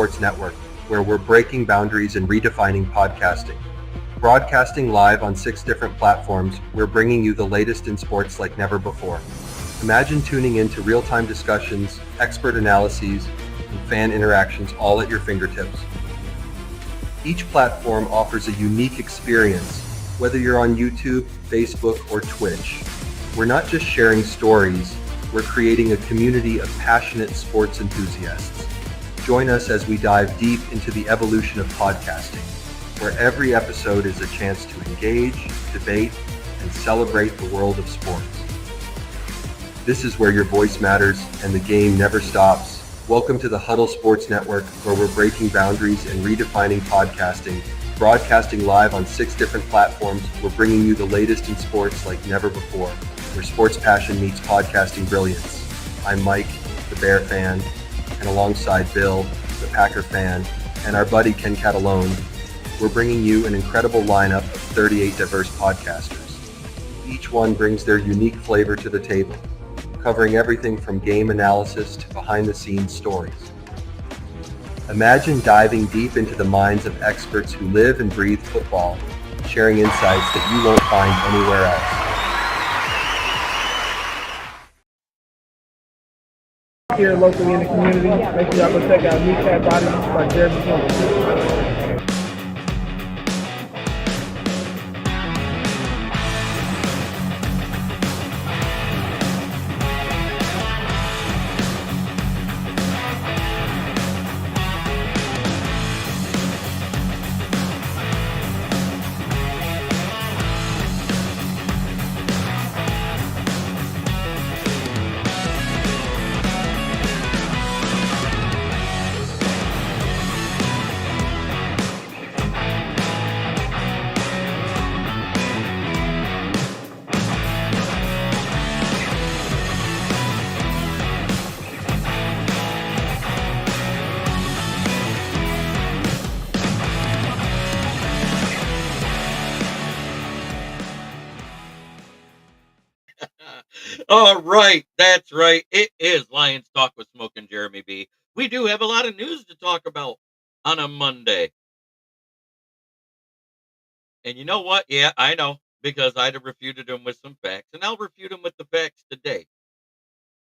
Sports Network, where we're breaking boundaries and redefining podcasting. Broadcasting live on 6 different platforms, we're bringing you the latest in sports like never before. Imagine tuning into real-time discussions, expert analyses, and fan interactions all at your fingertips. Each platform offers a unique experience, whether you're on YouTube, Facebook, or Twitch. We're not just sharing stories, we're creating a community of passionate sports enthusiasts. Join us as we dive deep into the evolution of podcasting, where every episode is a chance to engage, debate, and celebrate the world of sports. This is where your voice matters and the game never stops. Welcome to the Huddle Sports Network, where we're breaking boundaries and redefining podcasting. Broadcasting live on 6 different platforms, we're bringing you the latest in sports like never before, where sports passion meets podcasting brilliance. I'm Mike, the Bear fan, and alongside Bill, the Packer fan, and our buddy Ken Catalone, we're bringing you an incredible lineup of 38 diverse podcasters. Each one brings their unique flavor to the table, covering everything from game analysis to behind-the-scenes stories. Imagine diving deep into the minds of experts who live and breathe football, sharing insights that you won't find anywhere else. Here locally in the community, make sure y'all go check out Meat Cat Body by Jeremy Jones. All right, that's right. It is Lions Talk with Smoke and Jeremy B. We do have a lot of news to talk about on a Monday. And you know what? Yeah, I know, because I'd have refuted them with some facts, and I'll refute them with the facts today.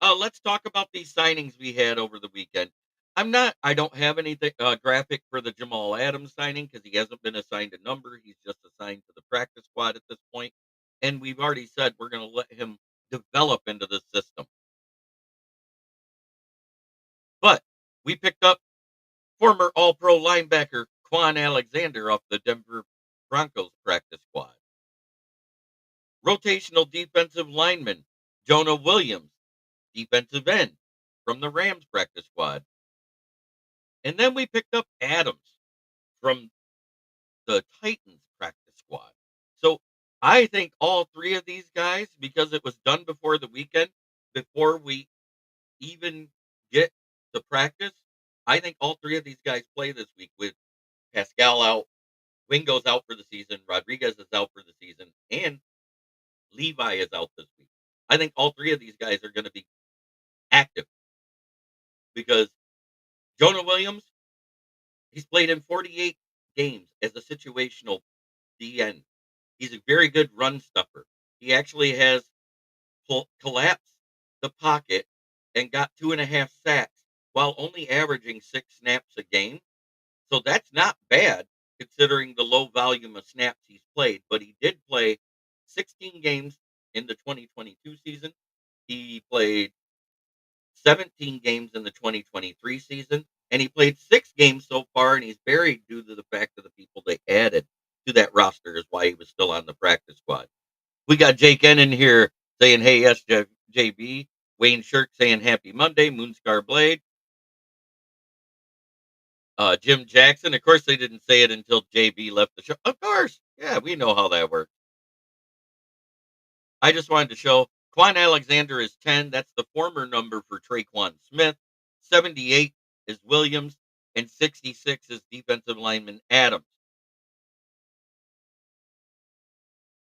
Let's talk about these signings we had over the weekend. I don't have anything graphic for the Jamal Adams signing because he hasn't been assigned a number. He's just assigned to the practice squad at this point. And we've already said we're going to let him develop into the system. But we picked up former All-Pro linebacker Quan Alexander off the Denver Broncos practice squad. Rotational defensive lineman Jonah Williams, defensive end from the Rams practice squad. And then we picked up Adams from the Titans practice squad. So I think all 3 of these guys, because it was done before the weekend, before we even get to practice, I think all 3 of these guys play this week with Pascal out, Wingo's out for the season, Rodriguez is out for the season, and Levi is out this week. I think all 3 of these guys are going to be active because Jonah Williams, he's played in 48 games as a situational DN. He's a very good run stuffer. He actually has collapsed the pocket and got 2.5 sacks while only averaging 6 snaps a game. So that's not bad considering the low volume of snaps he's played. But he did play 16 games in the 2022 season. He played 17 games in the 2023 season. And he played 6 games so far, and he's buried due to the fact of the people they added to that roster is why he was still on the practice squad. We got Jake N in here saying, hey, SJB. Wayne Shirk saying happy Monday. Moonscar Blade. Jim Jackson. Of course, they didn't say it until JB left the show. Of course. Yeah, we know how that works. I just wanted to show Quan Alexander is 10. That's the former number for Traquan Smith. 78 is Williams. And 66 is defensive lineman Adams.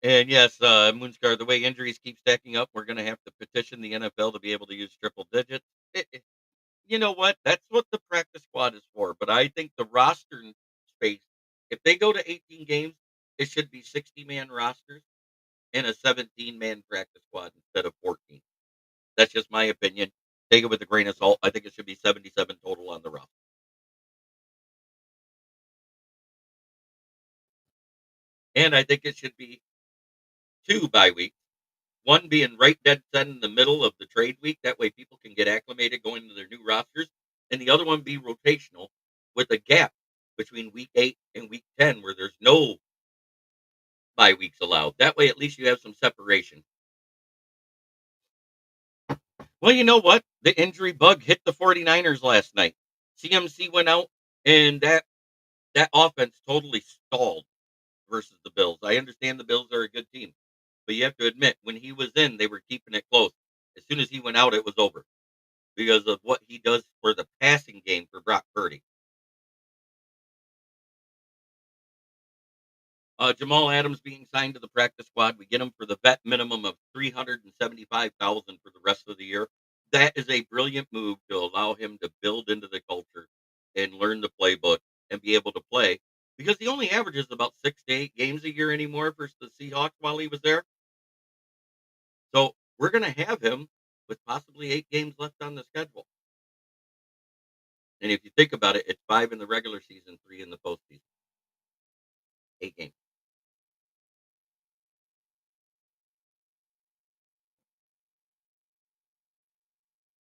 And yes, Moonscar, the way injuries keep stacking up, we're going to have to petition the NFL to be able to use triple digits. You know what? That's what the practice squad is for. But I think the roster space, if they go to 18 games, it should be 60-man rosters and a 17-man practice squad instead of 14. That's just my opinion. Take it with a grain of salt. I think it should be 77 total on the roster. And I think it should be 2 bye weeks. One being right dead set in the middle of the trade week. That way people can get acclimated going to their new rosters. And the other one be rotational with a gap between week 8 and week 10 where there's no bye weeks allowed. That way at least you have some separation. Well, you know what? The injury bug hit the 49ers last night. CMC went out and that offense totally stalled versus the Bills. I understand the Bills are a good team, but you have to admit when he was in, they were keeping it close. As soon as he went out, it was over because of what he does for the passing game for Brock Purdy. Jamal Adams being signed to the practice squad, we get him for the vet minimum of 375,000 for the rest of the year. That is a brilliant move to allow him to build into the culture and learn the playbook and be able to play because he only averages about 6 to 8 games a year anymore for the Seahawks while he was there. So we're going to have him with possibly 8 games left on the schedule. And if you think about it, it's 5 in the regular season, 3 in the postseason. 8 games.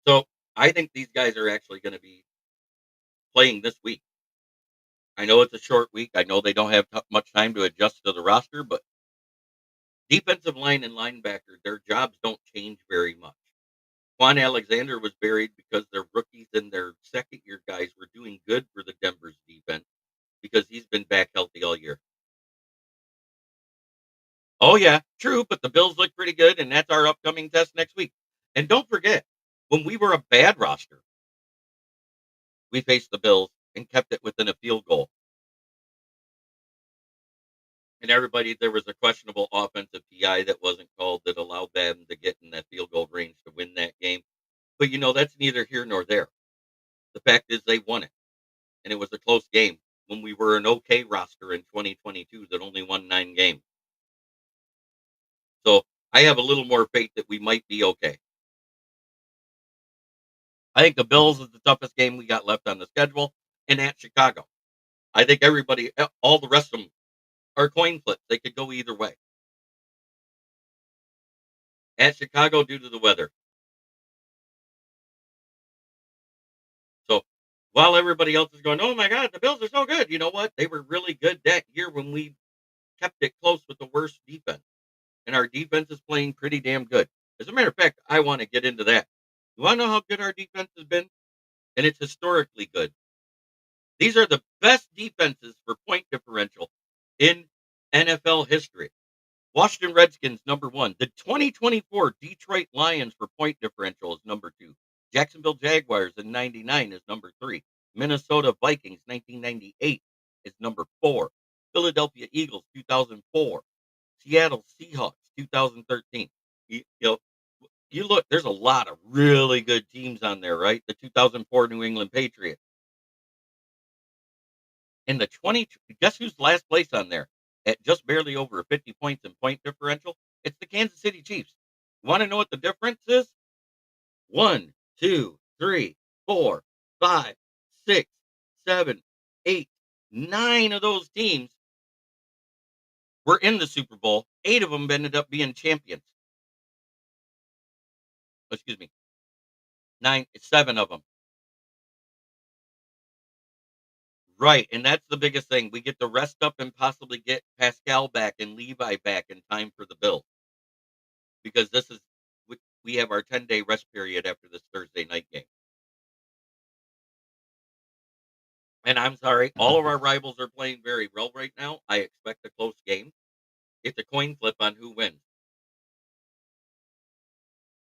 So I think these guys are actually going to be playing this week. I know it's a short week. I know they don't have much time to adjust to the roster, but defensive line and linebacker, their jobs don't change very much. Quan Alexander was buried because their rookies and their second year guys were doing good for the Denver's defense because he's been back healthy all year. Oh, yeah, true, but the Bills look pretty good, and that's our upcoming test next week. And don't forget, when we were a bad roster, we faced the Bills and kept it within a field goal. And everybody, there was a questionable offensive PI that wasn't called that allowed them to get in that field goal range to win that game. But that's neither here nor there. The fact is, they won it, and it was a close game when we were an okay roster in 2022 that only won 9 games. So I have a little more faith that we might be okay. I think the Bills is the toughest game we got left on the schedule, and at Chicago. I think everybody, all the rest of them, are coin flips. They could go either way. At Chicago, due to the weather. So while everybody else is going, oh my God, the Bills are so good. You know what? They were really good that year when we kept it close with the worst defense. And our defense is playing pretty damn good. As a matter of fact, I want to get into that. You want to know how good our defense has been? And it's historically good. These are the best defenses for point differential in NFL history. Washington Redskins, number 1. The 2024 Detroit Lions for point differential is number 2. Jacksonville Jaguars in 99 is number 3. Minnesota Vikings, 1998 is number 4. Philadelphia Eagles, 2004. Seattle Seahawks, 2013. You look, there's a lot of really good teams on there, right? The 2004 New England Patriots. In the guess who's last place on there at just barely over 50 points in point differential? It's the Kansas City Chiefs. You want to know what the difference is? 1, 2, 3, 4, 5, 6, 7, 8, 9 of those teams were in the Super Bowl. 8 of them ended up being champions. Excuse me. 7 of them. Right, and that's the biggest thing. We get to rest up and possibly get Pascal back and Levi back in time for the Bills. Because we have our 10-day rest period after this Thursday night game. And I'm sorry, all of our rivals are playing very well right now. I expect a close game. It's a coin flip on who wins.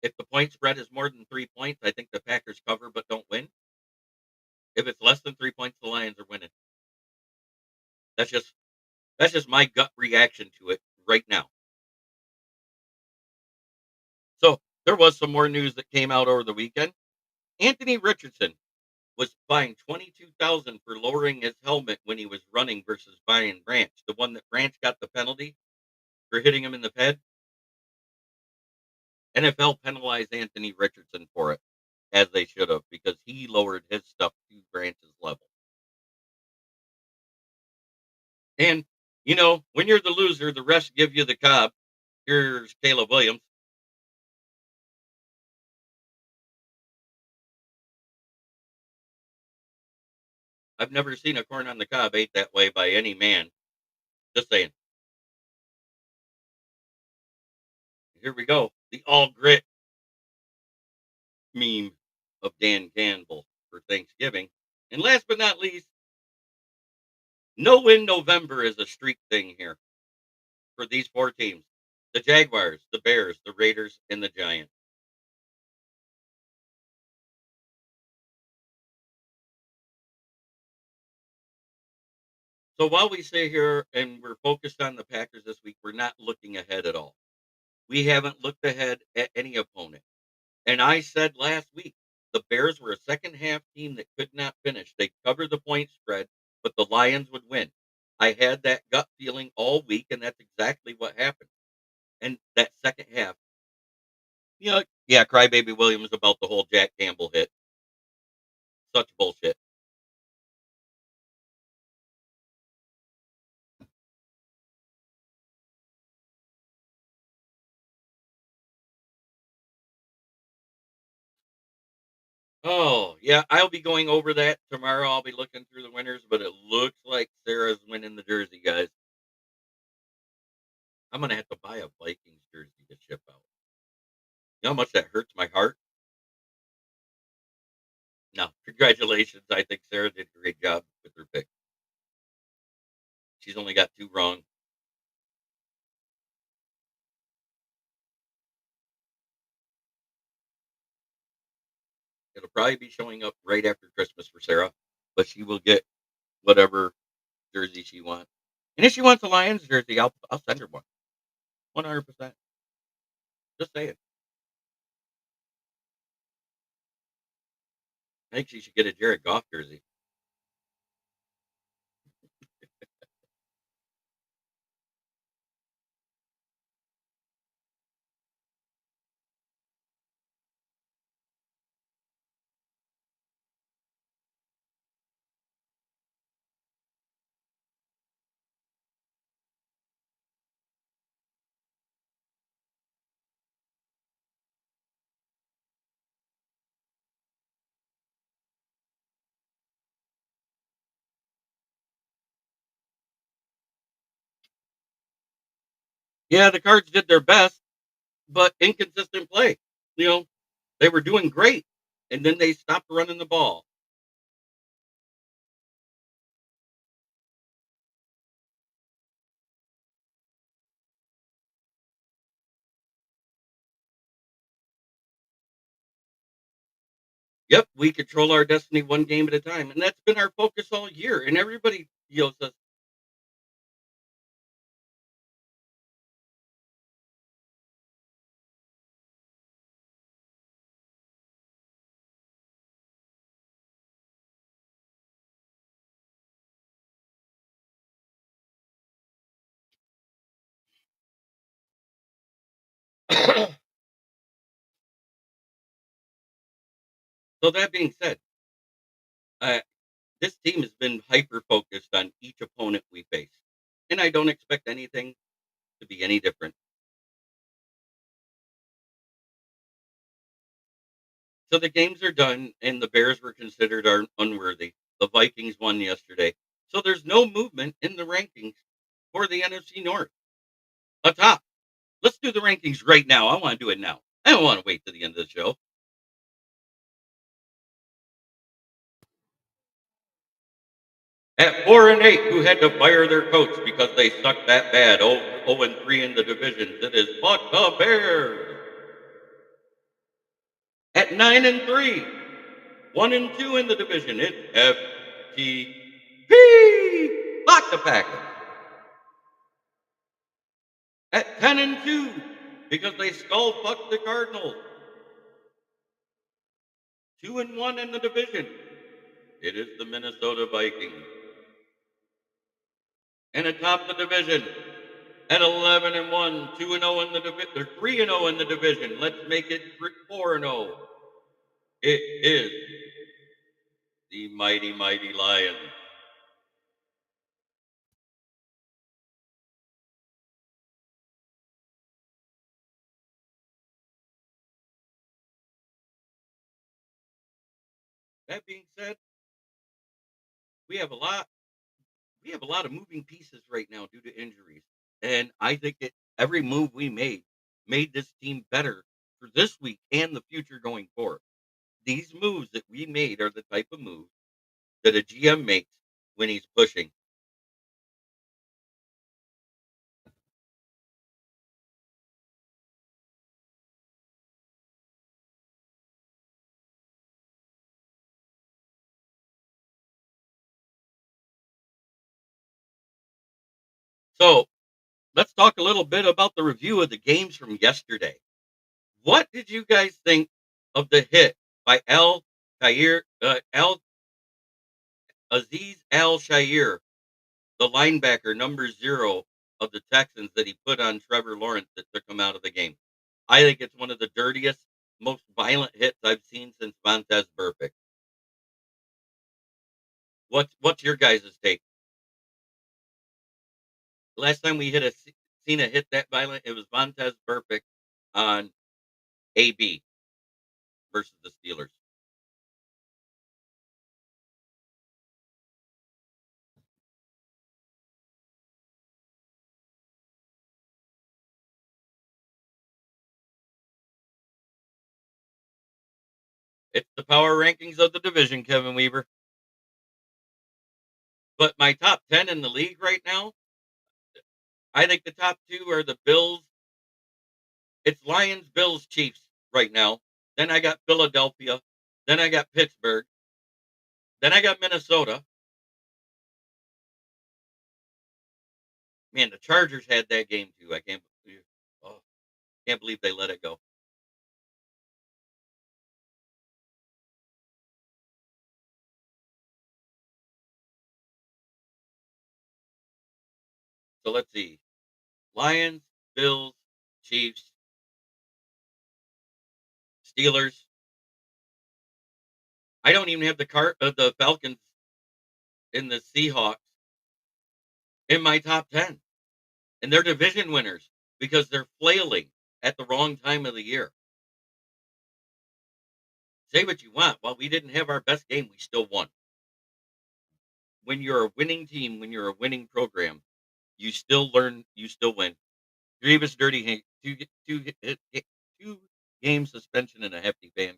If the point spread is more than 3 points, I think the Packers cover but don't win. If it's less than 3 points, the Lions are winning. That's just my gut reaction to it right now. So there was some more news that came out over the weekend. Anthony Richardson was fined 22,000 for lowering his helmet when he was running versus Brian Branch, the one that Branch got the penalty for hitting him in the head. NFL penalized Anthony Richardson for it, as they should have, because he lowered his stuff to Branch's level. And, when you're the loser, the rest give you the cob. Here's Caleb Williams. I've never seen a corn on the cob ate that way by any man. Just saying. Here we go. The all grit meme of Dan Campbell for Thanksgiving. And last but not least, no win November is a streak thing here for these four teams: the Jaguars, the Bears, the Raiders, and the Giants. So while we sit here and we're focused on the Packers this week, we're not looking ahead at all. We haven't looked ahead at any opponent. And I said last week, the Bears were a second half team that could not finish. They covered the point spread, but the Lions would win. I had that gut feeling all week, and that's exactly what happened. And that second half, yeah, Crybaby Williams about the whole Jack Campbell hit. Such bullshit. Oh, yeah, I'll be going over that tomorrow. I'll be looking through the winners, but it looks like Sarah's winning the jersey, guys. I'm gonna have to buy a Vikings jersey to ship out. You know how much that hurts my heart? No, congratulations. I think Sarah did a great job with her pick. She's only got 2 wrong. It'll probably be showing up right after Christmas for Sarah, but she will get whatever jersey she wants. And if she wants a Lions jersey, I'll send her one. 100%. Just saying. I think she should get a Jared Goff jersey. Yeah, the Cards did their best, but inconsistent play. You know, they were doing great, and then they stopped running the ball. Yep, we control our destiny one game at a time, and that's been our focus all year. And everybody, says, so that being said, uh, this team has been hyper focused on each opponent we face, and I don't expect anything to be any different. So the games are done, and the Bears were considered unworthy. The Vikings won yesterday, so there's no movement in the rankings for the NFC North. Atop, let's do the rankings right now. I want to do it now. I don't want to wait to the end of the show. At 4-8, who had to fire their coach because they sucked that bad. 0-3 in the divisions. It is Buck the Bears. At 9-3, 1-2 in the division. It's FTP. Buck the Packers. At 10-2, because they skull fucked the Cardinals. 2-1 in the division. It is the Minnesota Vikings. And atop the division at 11-1, 2-0 in the division, or 3-0 in the division. Let's make it 4-0. It is the mighty, mighty Lions. That being said, we have a lot of moving pieces right now due to injuries. And I think that every move we made this team better for this week and the future going forward. These moves that we made are the type of moves that a GM makes when he's pushing. So let's talk a little bit about the review of the games from yesterday. What did you guys think of the hit by Aziz Al Shair, the linebacker number 0 of the Texans that he put on Trevor Lawrence that took him out of the game? I think it's one of the dirtiest, most violent hits I've seen since Vontez Burfict. What's your guys' take? Last time we seen a hit that violent, it was Vontez Burfict on AB versus the Steelers. It's the power rankings of the division, Kevin Weaver. But my top 10 in the league right now, I think the top 2 are the Bills. It's Lions, Bills, Chiefs right now. Then I got Philadelphia. Then I got Pittsburgh. Then I got Minnesota. Man, the Chargers had that game too. Oh, can't believe they let it go. So let's see. Lions, Bills, Chiefs, Steelers. I don't even have the Falcons and the Seahawks in my top 10. And they're division winners because they're flailing at the wrong time of the year. Say what you want. While we didn't have our best game, we still won. When you're a winning team, when you're a winning program, you still learn, you still win. Grievous, dirty, two game suspension and a hefty ban.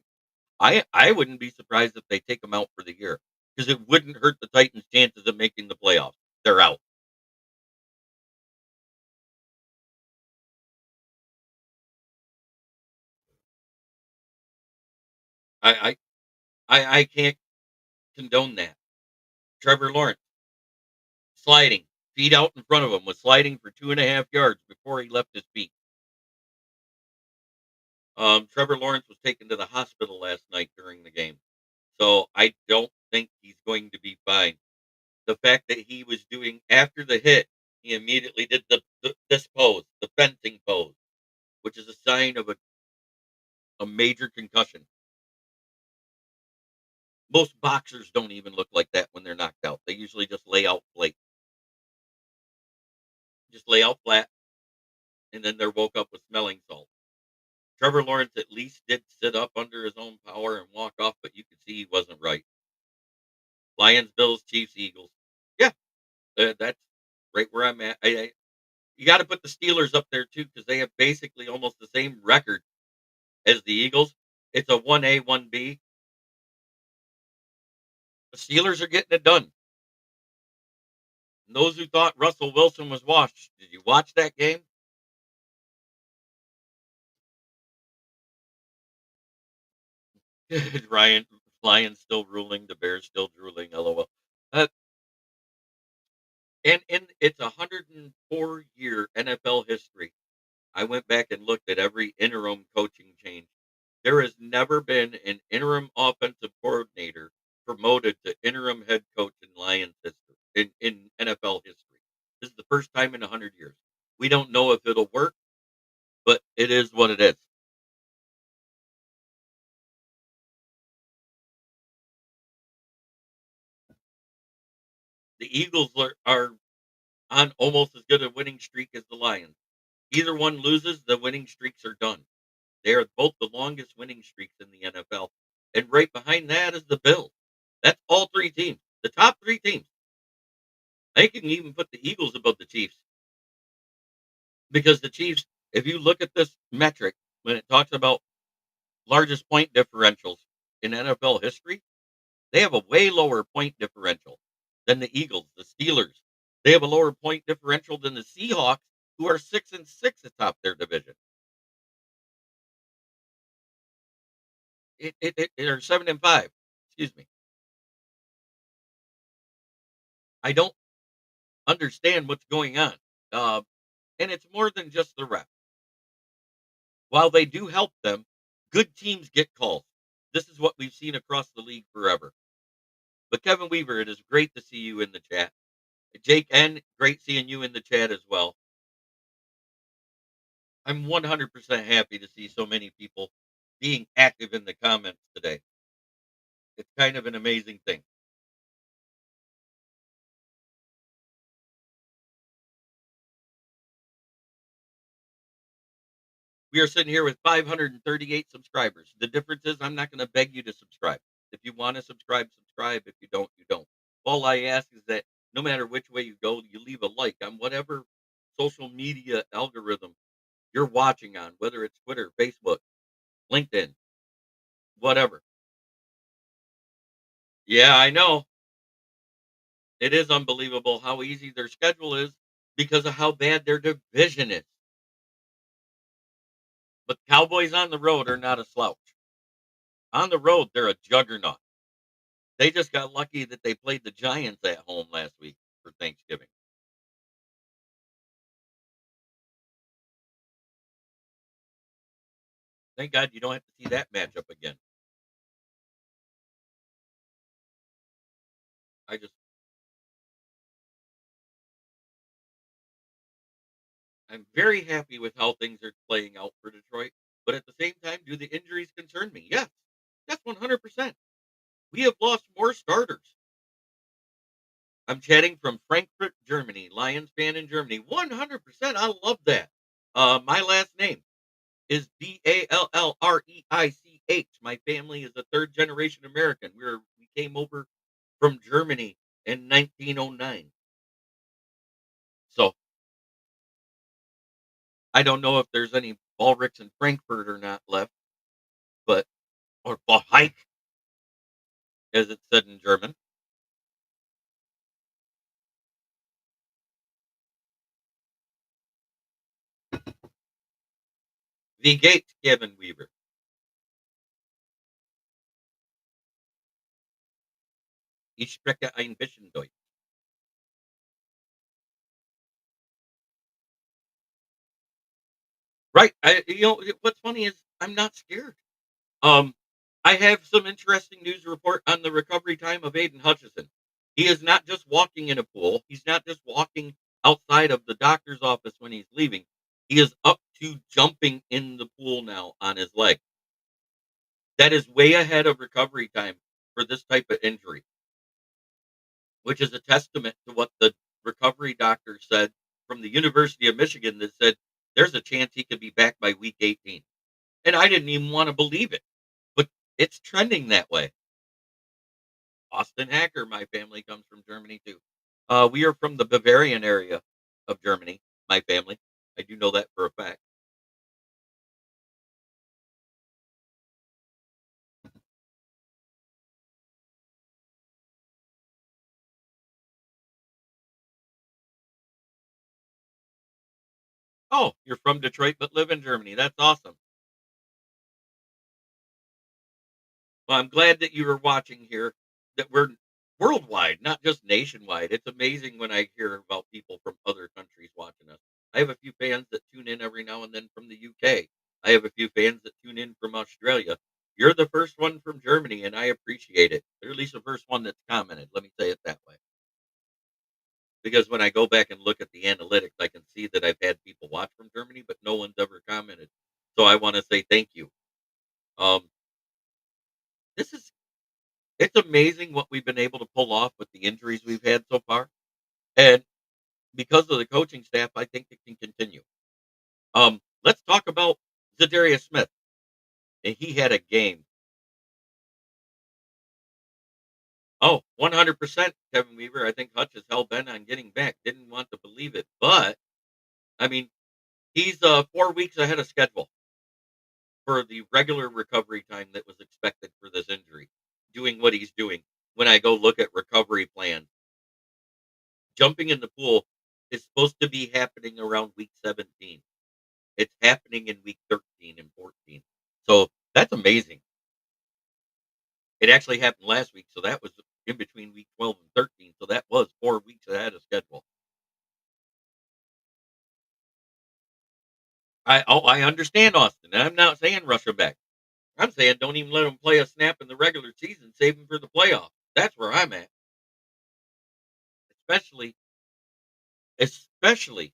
I wouldn't be surprised if they take them out for the year because it wouldn't hurt the Titans' chances of making the playoffs. They're out. I I can't condone that. Trevor Lawrence sliding, feet out in front of him, was sliding for 2.5 yards before he left his feet. Trevor Lawrence was taken to the hospital last night during the game, so I don't think he's going to be fine. The fact that he was doing after the hit, he immediately did this pose, the fencing pose, which is a sign of a major concussion. Most boxers don't even look like that when they're knocked out. They usually just lay out flat, and then they're woke up with smelling salts. Trevor Lawrence at least did sit up under his own power and walk off, but you could see he wasn't right. Lions, Bills, Chiefs, Eagles. Yeah, that's right where I'm at. You got to put the Steelers up there too because they have basically almost the same record as the Eagles. It's a 1A, 1B. The Steelers are getting it done. And those who thought Russell Wilson was washed, did you watch that game? Ryan Lions still ruling, the Bears still drooling. LOL. Uh, and in its 104-year NFL history, I went back and looked at every interim coaching change. There has never been an interim offensive coordinator promoted to interim head coach in Lions history, in NFL history. This is the first time in 100 years. We don't know if it'll work, but it is what it is. The Eagles are on almost as good a winning streak as the Lions. Either one loses, the winning streaks are done. They are both the longest winning streaks in the NFL. And right behind that is the Bills. That's all three teams. The top three teams. I can even put the Eagles above the Chiefs because the Chiefs, if you look at this metric, when it talks about largest point differentials in NFL history, they have a way lower point differential than the Eagles, the Steelers. They have a lower point differential than the Seahawks, who are 6-6 atop their division. It are 7-5. Excuse me. I don't understand what's going on. Uh, and it's more than just the ref. While they do help them, good teams get calls. This is what we've seen across the league forever. But Kevin Weaver, it is great to see you in the chat. Jake N, great seeing you in the chat as well. I'm 100% happy to see so many people being active in the comments today. It's kind of an amazing thing. We are sitting here with 538 subscribers. The difference is I'm not going to beg you to subscribe. If you want to subscribe, subscribe. If you don't, you don't. All I ask is that no matter which way you go, you leave a like on whatever social media algorithm you're watching on, whether it's Twitter, Facebook, LinkedIn, whatever. Yeah, I know. It is unbelievable how easy their schedule is because of how bad their division is. But Cowboys on the road are not a slouch. On the road, they're a juggernaut. They just got lucky that they played the Giants at home last week for Thanksgiving. Thank God you don't have to see that matchup again. I just I'm very happy with how things are playing out for Detroit, but at the same time, do the injuries concern me? Yes. That's 100%. We have lost more starters. I'm chatting from Frankfurt, Germany. Lions fan in Germany. 100%. I love that. My last name is Ballreich. My family is a third generation American. We came over from Germany in 1909. So I don't know if there's any Ballricks in Frankfurt or not left, but or Ballreich, as it's said in German. Wie geht's, Kevin Weaver? Ich spreche ein bisschen Deutsch. Right. What's funny is I'm not scared. Um, I have some interesting news to report on the recovery time of Aiden Hutchison. He is not just walking in a pool. He's not just walking outside of the doctor's office when he's leaving. He is up to jumping in the pool now on his leg. That is way ahead of recovery time for this type of injury, which is a testament to what the recovery doctor said from the University of Michigan that said there's a chance he could be back by week 18. And I didn't even want to believe it, but it's trending that way. Austin Hacker, my family comes from Germany too. We are from the Bavarian area of Germany, my family. I do know that for a fact. Oh, you're from Detroit but live in Germany. That's awesome. Well, I'm glad that you were watching here, that we're worldwide, not just nationwide. It's amazing when I hear about people from other countries watching us. I have a few fans that tune in every now and then from the UK. I have a few fans that tune in from Australia. You're the first one from Germany, and I appreciate it. Or at least the first one that's commented. Let me say it that way. Because when I go back and look at the analytics, I can see that I've had people watch from Germany, but no one's ever commented. So I want to say thank you. Um, this is it's amazing what we've been able to pull off with the injuries we've had so far, and because of the coaching staff, I think it can continue. Let's talk about Zadarius Smith, and he had a game. Oh, 100%, Kevin Weaver. I think Hutch is hell bent on getting back. Didn't want to believe it, but I mean, he's 4 weeks ahead of schedule for the regular recovery time that was expected for this injury. Doing what he's doing. When I go look at recovery plans, jumping in the pool is supposed to be happening around week 17. It's happening in week 13 and 14. So that's amazing. It actually happened last week, so that was in between week 12 and 13. So that was 4 weeks ahead of schedule. I understand Austin. And I'm not saying rush him back. I'm saying don't even let him play a snap in the regular season. Save him for the playoffs. That's where I'm at. Especially, especially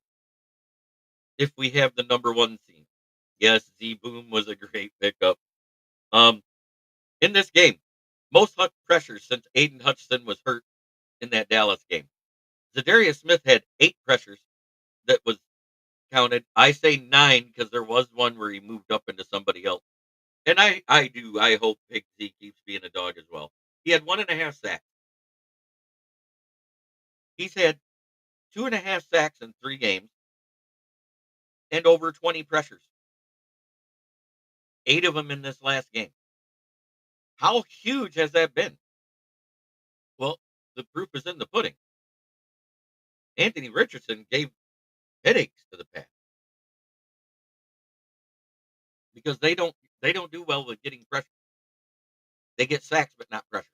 if we have the number one seed. Yes, Z Boom was a great pickup. Um, in this game, most pressures since Aiden Hutchinson was hurt in that Dallas game. Zadarius Smith had 8 pressures that was counted. I say 9 because there was one where he moved up into somebody else. And I hope Big Z keeps being a dog as well. He had 1.5 sacks. He's had 2.5 sacks in 3 games and over 20 pressures. 8 of them in this last game. How huge has that been? Well, the proof is in the pudding. Anthony Richardson gave headaches to the pack because they don't do well with getting pressure. They get sacks but not pressure.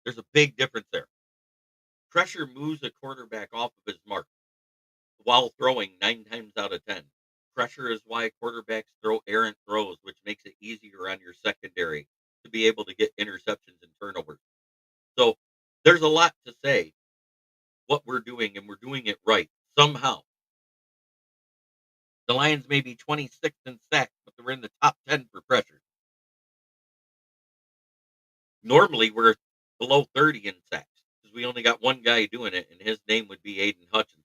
There's a big difference there. Pressure moves a quarterback off of his mark while throwing 9 times out of 10. Pressure is why quarterbacks throw errant throws, which makes it easier on your secondary to be able to get interceptions and turnovers. So there's a lot to say what we're doing, and we're doing it right somehow. The Lions may be 26th in sacks, but they're in the top 10 for pressure. Normally, we're below 30 in sacks because we only got one guy doing it, and his name would be Aiden Hutchinson.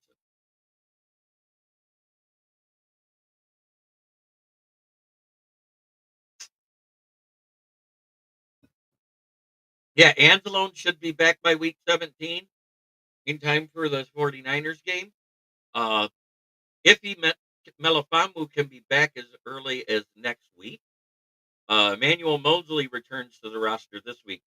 Yeah, Anzalone should be back by week 17 in time for the 49ers game. Uh, if Melifamu can be back as early as next week, Emmanuel Mosley returns to the roster this week.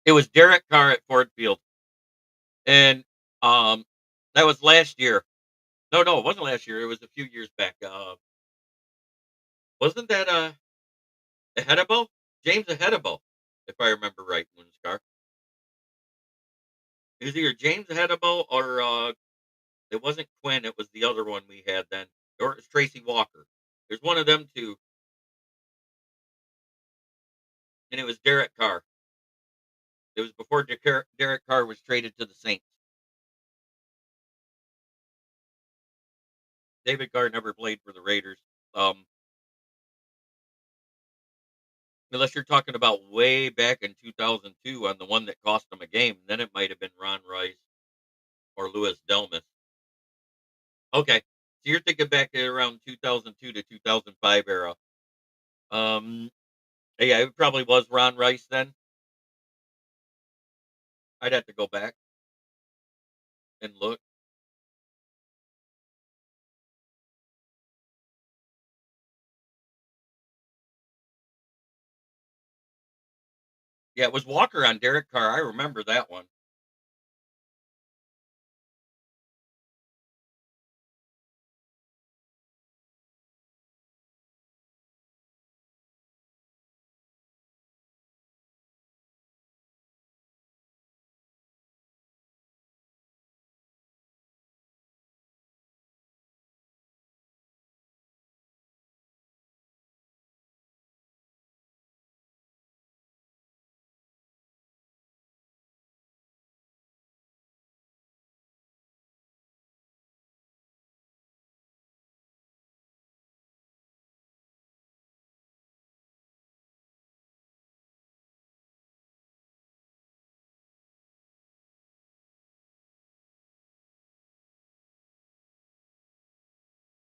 It was Derek Carr at Ford Field, and that was last year. No, it wasn't last year. It was a few years back. Wasn't that Ahedebo? James Ahedebo, if I remember right, Moonscar. It was either James Ahedebo or it wasn't Quinn. It was the other one we had then, or it was Tracy Walker. There's one of them two, and it was Derek Carr. It was before Derek Carr was traded to the Saints. David Carr never played for the Raiders. Um, Unless you're talking about way back in 2002 on the one that cost him a game, then it might have been Ron Rice or Louis Delmas. Okay, so you're thinking back to around 2002 to 2005 era. Um, yeah, it probably was Ron Rice then. I'd have to go back and look. Yeah, it was Walker on Derek Carr. I remember that one.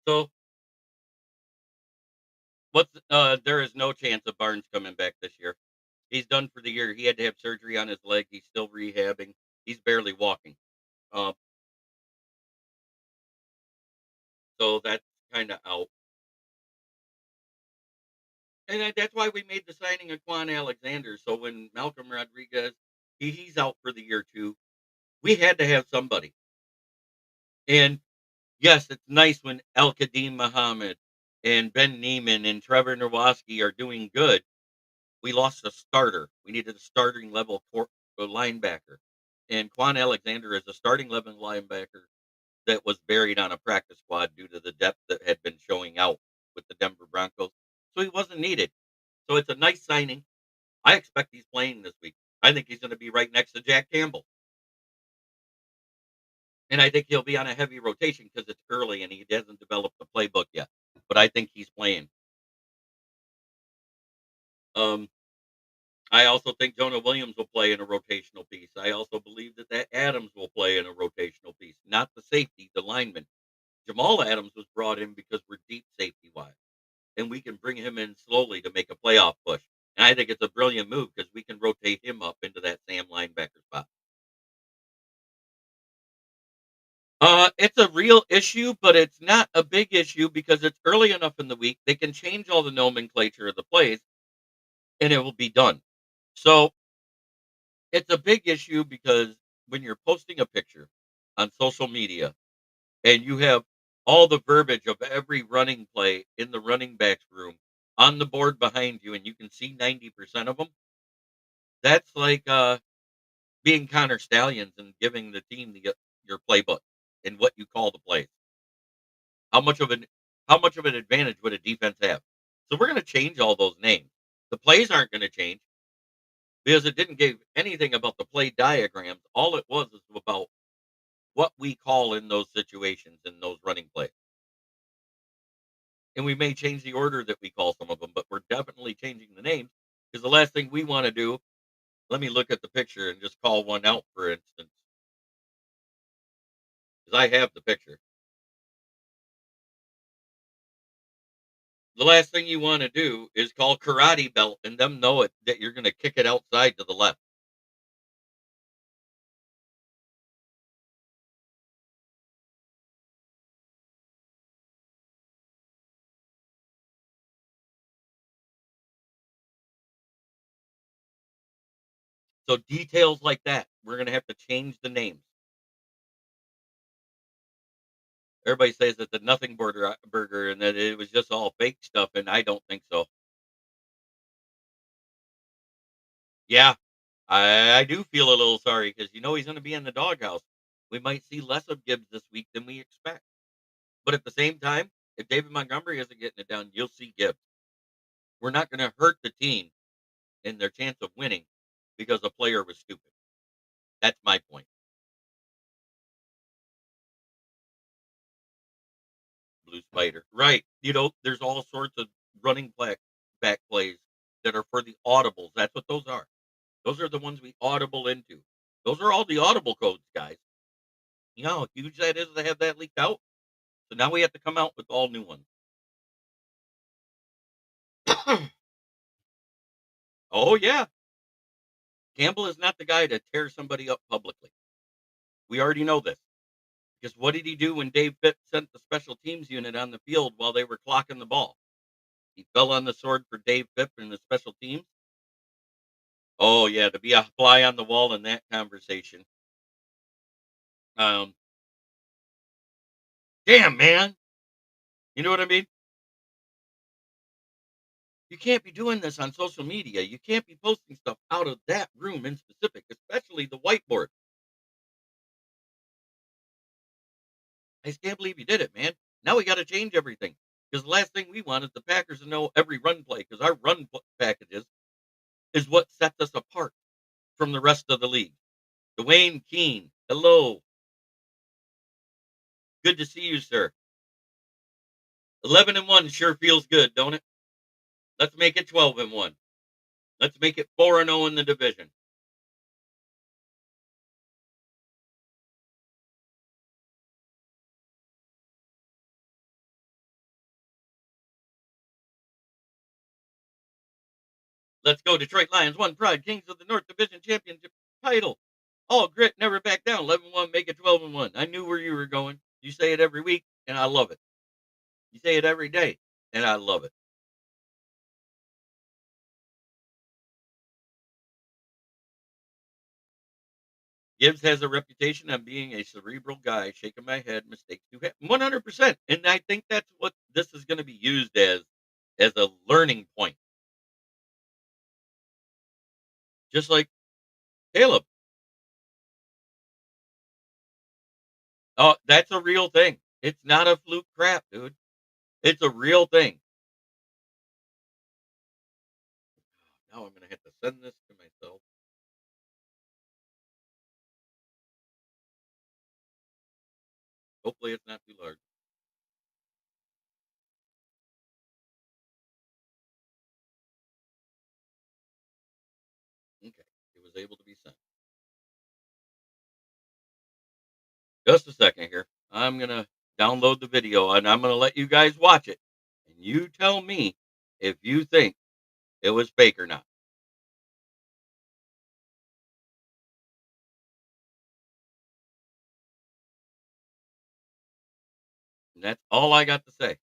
So there is no chance of Barnes coming back this year. He's done for the year. He had to have surgery on his leg. He's still rehabbing. He's barely walking. Um, so that's kind of out. And that's why we made the signing of Quan Alexander. So when Malcolm Rodriguez, he's out for the year too. We had to have somebody. And yes, it's nice when El Kadim Muhammad and Ben Neiman and Trevor Nowoski are doing good. We lost a starter. We needed a starting level linebacker. And Quan Alexander is a starting level linebacker that was buried on a practice squad due to the depth that had been showing out with the Denver Broncos. So he wasn't needed. So it's a nice signing. I expect he's playing this week. I think he's going to be right next to Jack Campbell. And I think he'll be on a heavy rotation because it's early and he hasn't developed the playbook yet. But I think he's playing. Um, I also think Jonah Williams will play in a rotational piece. I also believe that Adams will play in a rotational piece, not the safety, the lineman. Jamal Adams was brought in because we're deep safety wise, and we can bring him in slowly to make a playoff push. And I think it's a brilliant move because we can rotate him up into that Sam linebacker spot. It's a real issue, but it's not a big issue because it's early enough in the week. They can change all the nomenclature of the plays, and it will be done. So it's a big issue because when you're posting a picture on social media and you have all the verbiage of every running play in the running backs room on the board behind you and you can see 90% of them, that's like being Connor Stallions and giving the team your playbook and what you call the plays. How much of an advantage would a defense have? So we're going to change all those names. The plays aren't going to change because it didn't give anything about the play diagrams. All it was is about what we call in those situations in those running plays. And we may change the order that we call some of them, but we're definitely changing the names because the last thing we want to do, let me look at the picture and just call one out, for instance, because I have the picture. The last thing you want to do is call karate belt and them know it that you're going to kick it outside to the left. So details like that, we're going to have to change the names. Everybody says that the nothing burger and that it was just all fake stuff, and I don't think so. Yeah, I do feel a little sorry because he's going to be in the doghouse. We might see less of Gibbs this week than we expect. But at the same time, if David Montgomery isn't getting it done, you'll see Gibbs. We're not going to hurt the team in their chance of winning because a player was stupid. That's my point. Blue Spider. Right. There's all sorts of running back plays that are for the audibles. That's what those are. Those are the ones we audible into. Those are all the audible codes, guys. You know how huge that is to have that leaked out? So now we have to come out with all new ones. Oh, yeah. Campbell is not the guy to tear somebody up publicly. We already know this. Because what did he do when Dave Phipps sent the special teams unit on the field while they were clocking the ball? He fell on the sword for Dave Phipps and the special teams. Oh, yeah, to be a fly on the wall in that conversation. Um, damn, man. You know what I mean? You can't be doing this on social media. You can't be posting stuff out of that room in specific, especially the whiteboard. I just can't believe you did it, man. Now we got to change everything because the last thing we want is the Packers to know every run play because our packages is what sets us apart from the rest of the league. Dwayne Keene, hello. Good to see you, sir. 11-1 sure feels good, don't it? Let's make it 12-1. Let's make it 4-0 in the division. Let's go, Detroit Lions. One pride, Kings of the North Division Championship title. All grit, never back down. 11-1, make it 12-1. I knew where you were going. You say it every week, and I love it. You say it every day, and I love it. Gibbs has a reputation of being a cerebral guy, shaking my head, mistakes do happen. 100%. And I think that's what this is going to be used as a learning point. Just like Caleb. Oh, that's a real thing. It's not a fluke crap, dude. It's a real thing. Now I'm going to have to send this to myself. Hopefully it's not too large. Okay. It was able to be sent. Just a second here. I'm going to download the video and I'm going to let you guys watch it. And you tell me if you think it was fake or not. And that's all I got to say.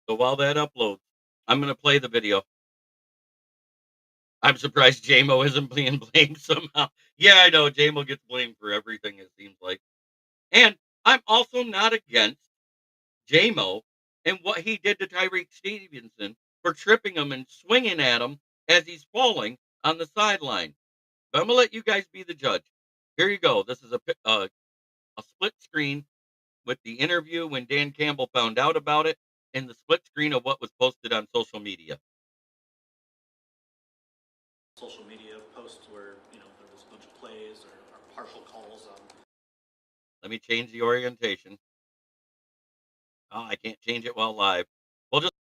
So while that uploads, I'm going to play the video. I'm surprised JMO isn't being blamed somehow. Yeah, I know. JMO gets blamed for everything, it seems like. And I'm also not against JMO and what he did to Tyreek Stevenson for tripping him and swinging at him as he's falling on the sideline. But I'm going to let you guys be the judge. Here you go. This is a split screen with the interview when Dan Campbell found out about it and the split screen of what was posted on social media. Social media posts where there was a bunch of plays or partial calls on. Let me change the orientation. Oh, I can't change it while live. Well, just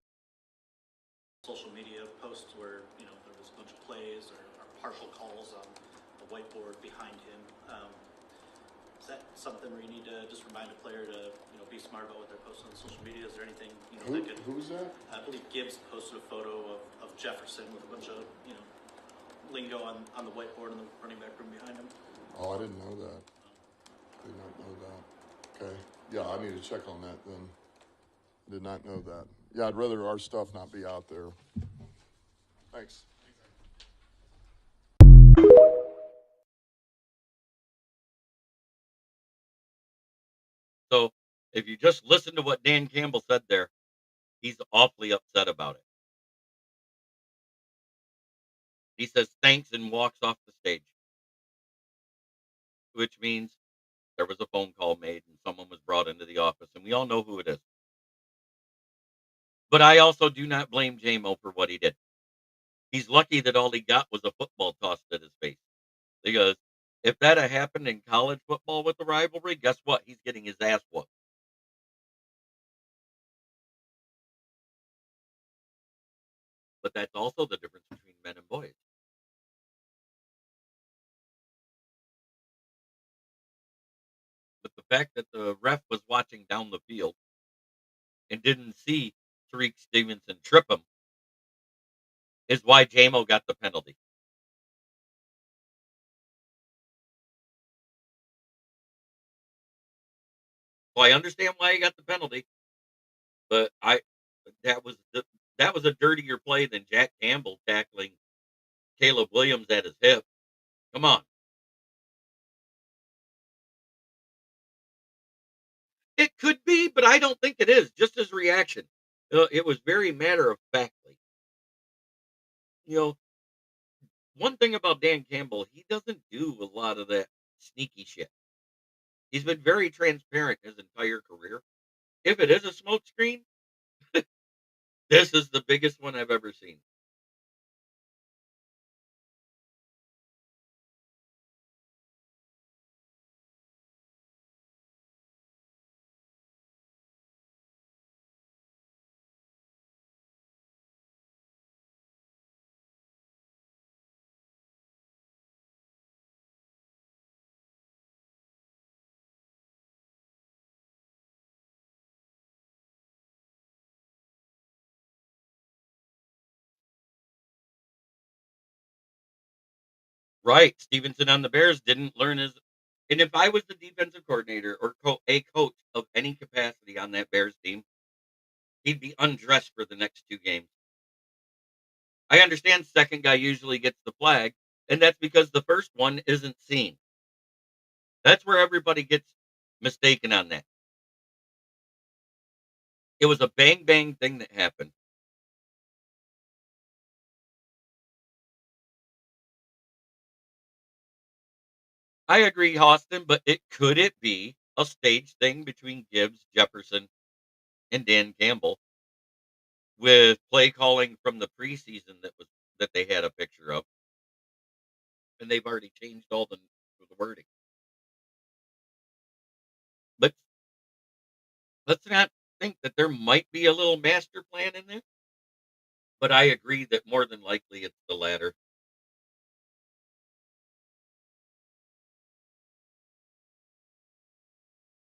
Social media posts where there was a bunch of plays or partial calls on the whiteboard behind him. Is that something where you need to just remind a player to be smart about what they're posting on social media? Is there anything that could? Who's that? I believe Gibbs posted a photo of Jefferson with a bunch of lingo on the whiteboard in the running back room behind him. Oh, I didn't know that. Did not know that. Okay. Yeah, I need to check on that then. Did not know that. Yeah, I'd rather our stuff not be out there. Thanks. so if you just listen to what Dan Campbell said there, he's awfully upset about it. He says thanks and walks off the stage, which means there was a phone call made and someone was brought into the office, and we all know who it is. But I also do not blame JMO for what he did. He's lucky that all he got was a football tossed at his face. Because if that had happened in college football with the rivalry, guess what? He's getting his ass whooped. But that's also the difference between men and boys. But the fact that the ref was watching down the field and didn't see Tariq Stevenson trip him is why JMO got the penalty. So I understand why he got the penalty, but that was that was a dirtier play than Jack Campbell tackling Caleb Williams at his hip. Come on. It could be, but I don't think it is. Just his reaction. It was very matter of factly. You know, one thing about Dan Campbell, he doesn't do a lot of that sneaky shit. He's been very transparent his entire career. If it is a smokescreen, this is the biggest one I've ever seen. Right. Stevenson on the Bears didn't learn his. And if I was the defensive coordinator or a coach of any capacity on that Bears team, he'd be undressed for the next 2 games. I understand second guy usually gets the flag, and that's because the first one isn't seen. That's where everybody gets mistaken on that. It was a bang bang thing that happened. I agree, Austin, but could it be a stage thing between Gibbs, Jefferson, and Dan Campbell with play calling from the preseason that they had a picture of, and they've already changed all the wording. But let's not think that there might be a little master plan in there. But I agree that more than likely it's the latter.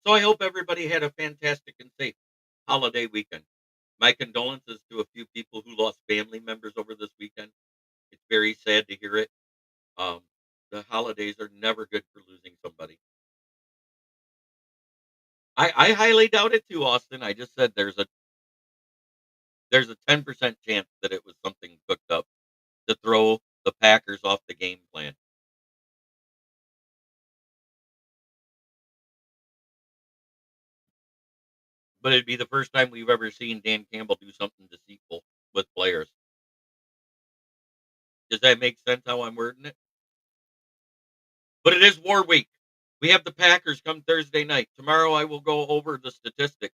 So I hope everybody had a fantastic and safe holiday weekend. My condolences to a few people who lost family members over this weekend. It's very sad to hear it. Um, the holidays are never good for losing somebody. I highly doubt it too, Austin. I just said there's a 10% chance that it was something cooked up to throw the Packers off the game plan. But it'd be the first time we've ever seen Dan Campbell do something deceitful with players. Does that make sense how I'm wording it? But it is war week. We have the Packers come Thursday night. Tomorrow I will go over the statistics.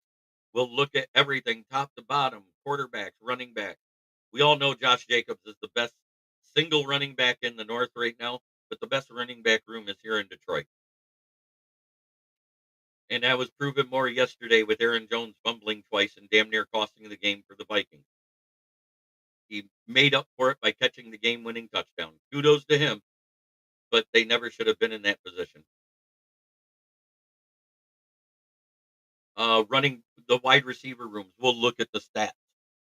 We'll look at everything top to bottom, quarterbacks, running back. We all know Josh Jacobs is the best single running back in the North right now, but the best running back room is here in Detroit. And that was proven more yesterday with Aaron Jones fumbling twice and damn near costing the game for the Vikings. He made up for it by catching the game winning touchdown. Kudos to him, but they never should have been in that position. Running the wide receiver rooms, we'll look at the stats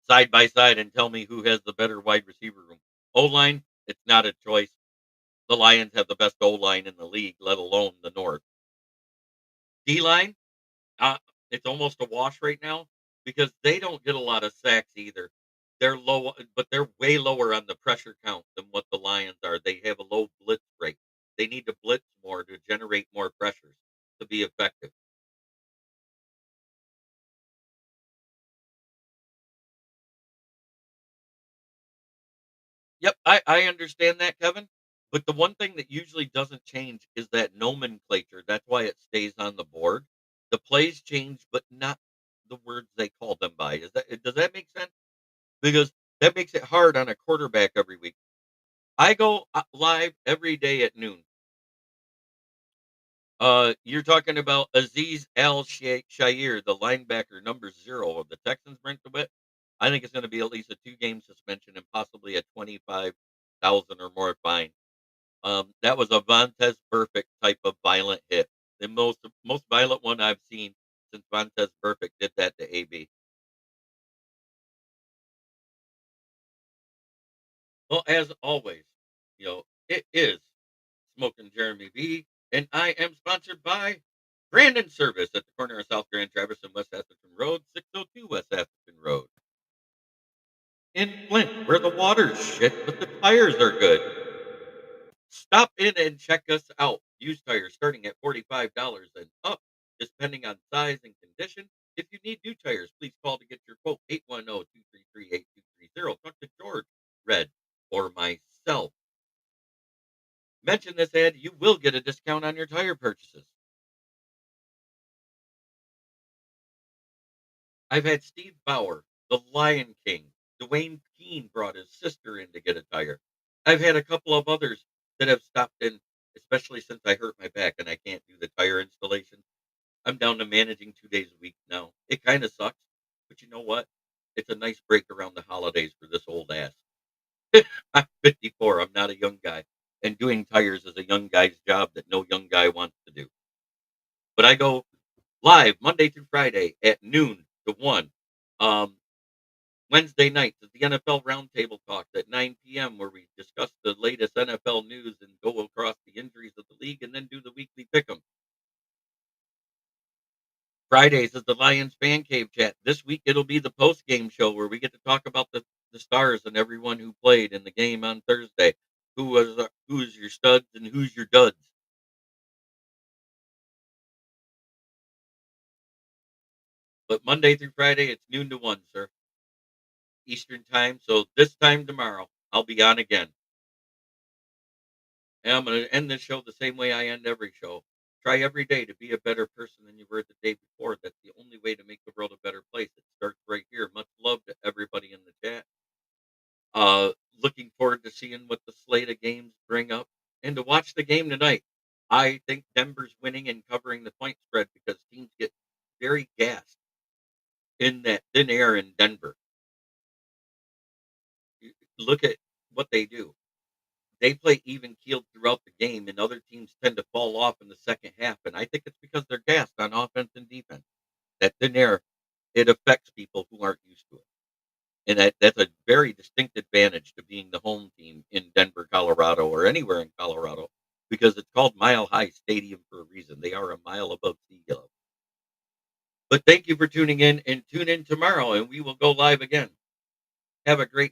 side by side and tell me who has the better wide receiver room. O line, it's not a choice. The Lions have the best O line in the league, let alone the North. D line, uh, it's almost a wash right now because they don't get a lot of sacks either. They're low, but they're way lower on the pressure count than what the Lions are. They have a low blitz rate. They need to blitz more to generate more pressures to be effective. Yep, I understand that, Kevin. But the one thing that usually doesn't change is that nomenclature. That's why it stays on the board. The plays change, but not the words they call them by. Does that make sense? Because that makes it hard on a quarterback every week. I go live every day at noon. You're talking about Aziz Al Shair, the linebacker, number 0 of the Texans, Brent DeWitt. I think it's going to be at least a 2-game suspension and possibly a 25,000 or more fine. That was a Vontez Perfect type of violent hit. The most violent one I've seen since Vontez Perfect did that to AB. Well, as always, it is Smoking Jeremy B, and I am sponsored by Brandon Service at the corner of South Grand Traverse and West Atherton Road, 602 West Atherton Road. In Flint, where the water's shit, but the tires are good. Stop in and check us out. Used tires starting at $45 and up, depending on size and condition. If you need new tires, please call to get your quote 810-233-8230. Talk to George, Red, or myself. Mention this ad, you will get a discount on your tire purchases. I've had Steve Bauer, the Lion King. Dwayne Keene brought his sister in to get a tire. I've had a couple of others that have stopped in, especially since I hurt my back and I can't do the tire installation. I'm down to managing 2 days a week now. It kind of sucks, but you know what? It's a nice break around the holidays for this old ass. I'm 54. I'm not a young guy. And doing tires is a young guy's job that no young guy wants to do. But I go live Monday through Friday at noon to 1. Um, Wednesday nights is the NFL Roundtable Talk at 9 p.m., where we discuss the latest NFL news and go across the injuries of the league and then do the weekly pick'em. Fridays is the Lions Fan Cave Chat. This week it'll be the post-game show where we get to talk about the stars and everyone who played in the game on Thursday. Who's your studs and who's your duds. But Monday through Friday, it's noon to 1, sir. Eastern time. So this time tomorrow, I'll be on again. And I'm going to end this show the same way I end every show. Try every day to be a better person than you were the day before. That's the only way to make the world a better place. It starts right here. Much love to everybody in the chat. Looking forward to seeing what the slate of games bring up and to watch the game tonight. I think Denver's winning and covering the point spread because teams get very gassed in that thin air in Denver. Look at what they do. They play even keeled throughout the game, and other teams tend to fall off in the second half. And I think it's because they're gassed on offense and defense. That thin air, it affects people who aren't used to it. And that's a very distinct advantage to being the home team in Denver, Colorado, or anywhere in Colorado, because it's called Mile High Stadium for a reason. They are a mile above sea level. But thank you for tuning in, and tune in tomorrow, and we will go live again. Have a great